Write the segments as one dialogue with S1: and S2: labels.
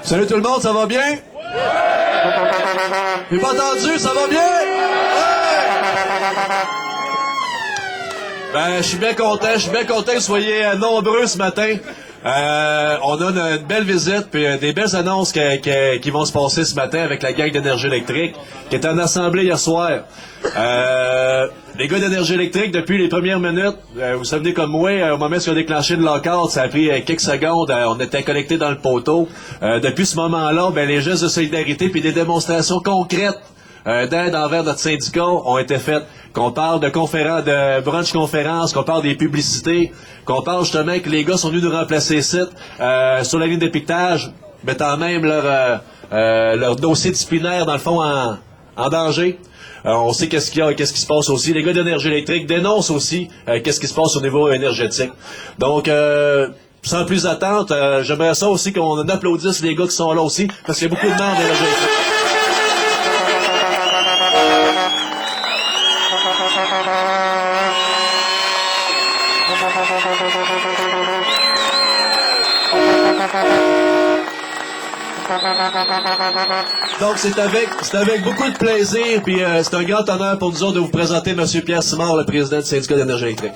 S1: Salut tout le monde, ça va bien? J'ai pas entendu, ça va bien? Ouais! Ben, je suis bien content que vous soyez nombreux ce matin. On a une belle visite puis des belles annonces qui vont se passer ce matin avec la gang d'Énergie électrique qui est en assemblée hier soir. Les gars d'Énergie électrique, depuis les premières minutes, vous vous souvenez comme moi, au moment où ils ont déclenché le lockout, ça a pris quelques secondes, on était connectés dans le poteau. Depuis ce moment-là, ben, les gestes de solidarité puis des démonstrations concrètes d'aide envers notre syndicat ont été faites. Qu'on parle de conférences, de brunch conférences, qu'on parle des publicités, qu'on parle justement que les gars sont venus nous remplacer ici, sur la ligne d'épiquetage, mettant même leur dossier disciplinaire, dans le fond, en danger. On sait qu'est-ce qui se passe aussi. Les gars d'Énergie électrique dénoncent aussi qu'est-ce qui se passe au niveau énergétique. Donc, sans plus attendre, j'aimerais ça aussi qu'on applaudisse les gars qui sont là aussi, parce qu'il y a beaucoup de monde d'Énergie électrique. Donc, c'est avec beaucoup de plaisir, puis c'est un grand honneur pour nous autres de vous présenter M. Pierre Simard, le président du syndicat d'Énergie électrique.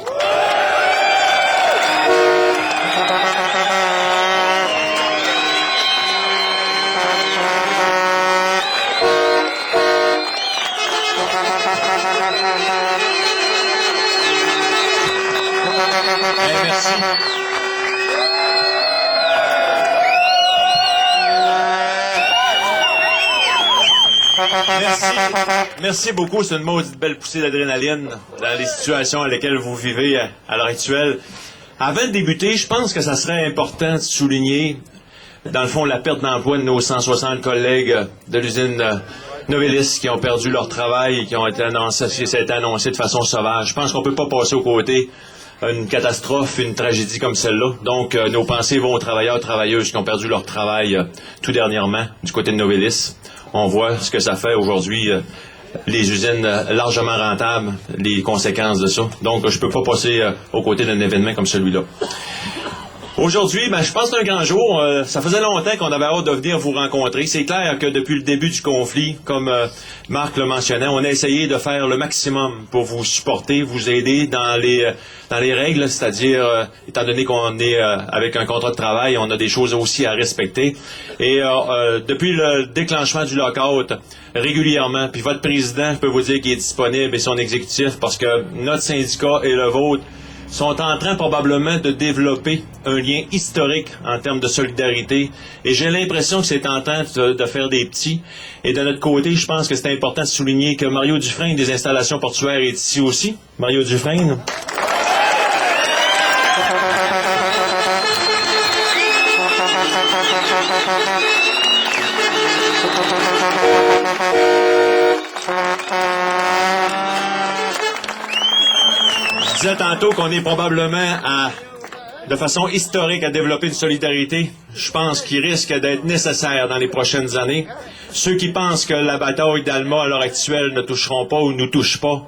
S2: Merci. Merci beaucoup. C'est une maudite belle poussée d'adrénaline dans les situations à lesquelles vous vivez à l'heure actuelle. Avant de débuter, je pense que ça serait important de souligner, dans le fond, la perte d'emploi de nos 160 collègues de l'usine Novelis qui ont perdu leur travail et qui ont été annoncés de façon sauvage. Je pense qu'on peut pas passer aux côtés une catastrophe, une tragédie comme celle-là. Donc, nos pensées vont aux travailleurs, travailleuses qui ont perdu leur travail tout dernièrement du côté de Novelis. On voit ce que ça fait aujourd'hui, les usines largement rentables, les conséquences de ça. Donc, je peux pas passer aux côtés d'un événement comme celui-là. Aujourd'hui, je pense que c'est un grand jour. Ça faisait longtemps qu'on avait hâte de venir vous rencontrer. C'est clair que depuis le début du conflit, comme Marc le mentionnait, on a essayé de faire le maximum pour vous supporter, vous aider dans les règles, c'est-à-dire, étant donné qu'on est avec un contrat de travail, on a des choses aussi à respecter. Et depuis le déclenchement du lockout, régulièrement, puis votre président, je peux vous dire qu'il est disponible et son exécutif, parce que notre syndicat et le vôtre sont en train probablement de développer un lien historique en termes de solidarité. Et j'ai l'impression que c'est en train de faire des petits. Et de notre côté, je pense que c'est important de souligner que Mario Dufresne des installations portuaires est ici aussi. Mario Dufresne. Je disais tantôt qu'on est probablement de façon historique à développer une solidarité, je pense, qui risque d'être nécessaire dans les prochaines années. Ceux qui pensent que la bataille d'Alma à l'heure actuelle ne toucheront pas ou nous touche pas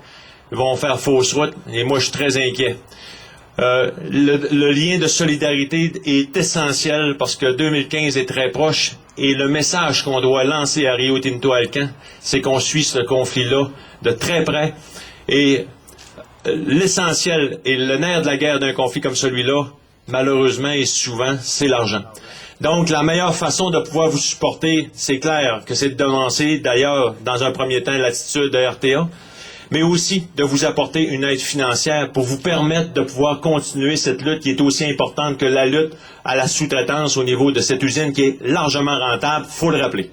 S2: vont faire fausse route, et moi je suis très inquiet. Le lien de solidarité est essentiel parce que 2015 est très proche et le message qu'on doit lancer à Rio Tinto Alcan, c'est qu'on suit ce conflit-là de très près et l'essentiel et le nerf de la guerre d'un conflit comme celui-là, malheureusement et souvent, c'est l'argent. Donc, la meilleure façon de pouvoir vous supporter, c'est clair que c'est de devancer, d'ailleurs, dans un premier temps, l'attitude de RTA, mais aussi de vous apporter une aide financière pour vous permettre de pouvoir continuer cette lutte qui est aussi importante que la lutte à la sous-traitance au niveau de cette usine qui est largement rentable, il faut le rappeler.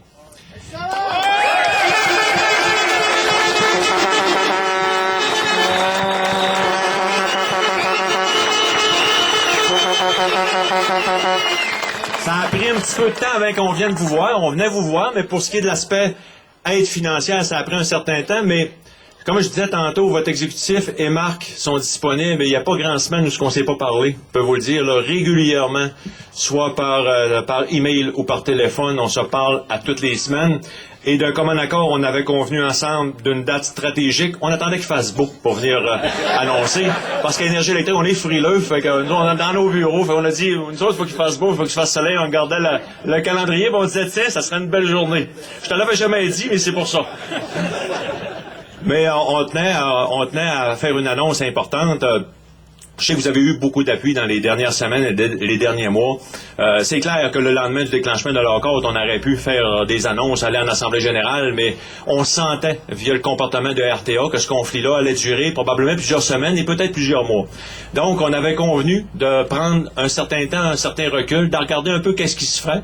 S2: Ça a pris un petit peu de temps avant qu'on vienne vous voir. On venait vous voir, mais pour ce qui est de l'aspect aide financière, ça a pris un certain temps. Mais Comme je disais tantôt, votre exécutif et Marc sont disponibles. Il n'y a pas grand semaine où on ne s'est pas parlé. Je peux vous le dire, là, régulièrement, soit par email ou par téléphone. On se parle à toutes les semaines. Et d'un commun accord, on avait convenu ensemble d'une date stratégique. On attendait qu'il fasse beau pour venir annoncer. Parce qu'Énergie électrique, on est frileux. Fait que nous, on est dans nos bureaux. Fait qu'on a dit, nous autres, il faut qu'il fasse beau, il faut qu'il fasse soleil. On regardait le calendrier, puis on disait, tiens, ça serait une belle journée. Je te l'avais jamais dit, mais c'est pour ça. Mais on tenait à faire une annonce importante. Je sais que vous avez eu beaucoup d'appui dans les dernières semaines et les derniers mois. C'est clair que le lendemain du déclenchement de l'Accord, on aurait pu faire des annonces, aller en Assemblée générale, mais on sentait, via le comportement de RTA, que ce conflit-là allait durer probablement plusieurs semaines et peut-être plusieurs mois. Donc, on avait convenu de prendre un certain temps, un certain recul, de regarder un peu qu'est-ce qui se ferait.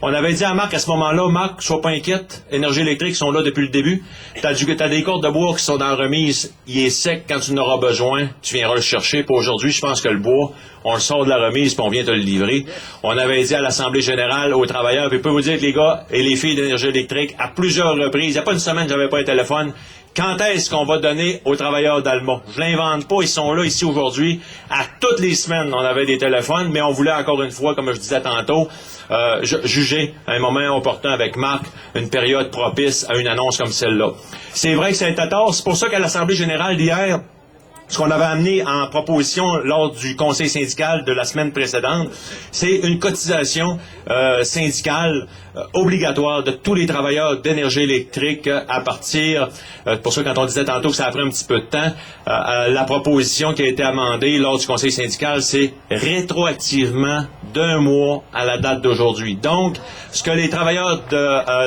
S2: On avait dit à Marc à ce moment-là, Marc, sois pas inquiète, Énergie électrique sont là depuis le début. T'as des cordes de bois qui sont dans la remise, il est sec, quand tu en auras besoin, tu viendras le chercher. Pour aujourd'hui, je pense que le bois, on le sort de la remise puis on vient te le livrer. On avait dit à l'Assemblée générale, aux travailleurs, puis je peux vous dire que les gars et les filles d'Énergie électrique, à plusieurs reprises, il n'y a pas une semaine, j'avais pas un téléphone. Quand est-ce qu'on va donner aux travailleurs d'Alma? Je l'invente pas, ils sont là ici aujourd'hui. À toutes les semaines, on avait des téléphones, mais on voulait encore une fois, comme je disais tantôt, juger à un moment opportun avec Marc une période propice à une annonce comme celle-là. C'est vrai que ça a été tard, c'est pour ça qu'à l'Assemblée générale d'hier, ce qu'on avait amené en proposition lors du conseil syndical de la semaine précédente, c'est une cotisation syndicale obligatoire de tous les travailleurs d'énergie électrique à partir, pour ça quand on disait tantôt que ça a pris un petit peu de temps, la proposition qui a été amendée lors du conseil syndical, c'est rétroactivement d'un mois à la date d'aujourd'hui. Donc, ce que les travailleurs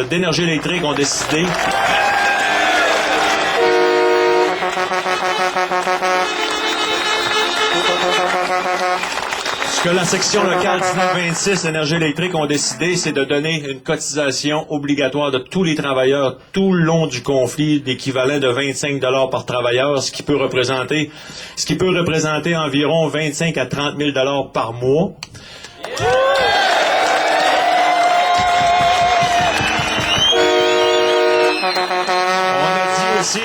S2: d'énergie électrique ont décidé... Ce que la section locale 1926 Énergie électrique ont décidé, c'est de donner une cotisation obligatoire de tous les travailleurs tout le long du conflit, d'équivalent de 25 $ par travailleur, ce qui peut représenter environ 25 à 30 000 $ par mois. On a dit aussi,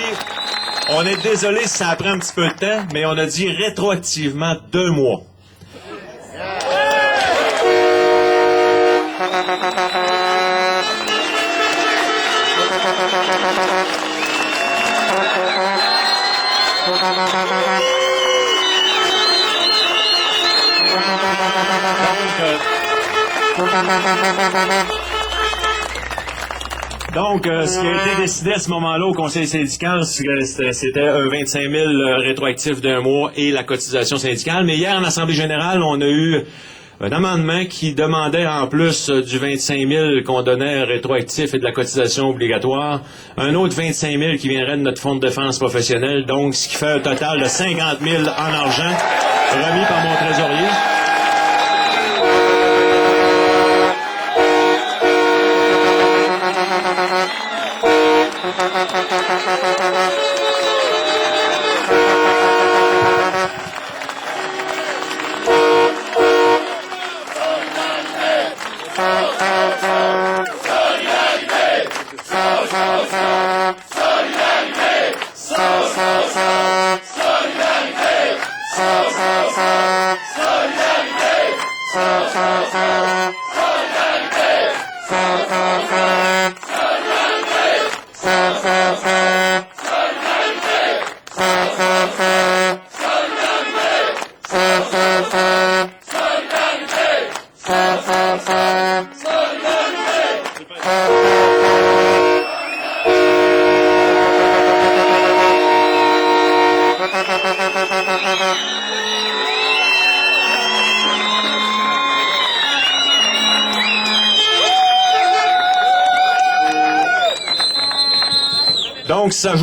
S2: on est désolé si ça prend un petit peu de temps, mais on a dit rétroactivement 2 mois. Donc, ce qui a été décidé à ce moment-là au conseil syndical, c'était un 25 000 rétroactif d'un mois et la cotisation syndicale. Mais hier, en Assemblée générale, on a eu un amendement qui demandait, en plus du 25 000 qu'on donnait rétroactif et de la cotisation obligatoire, un autre 25 000 qui viendrait de notre fonds de défense professionnelle. Donc, ce qui fait un total de 50 000 en argent remis par mon trésorier. Donc, ça joue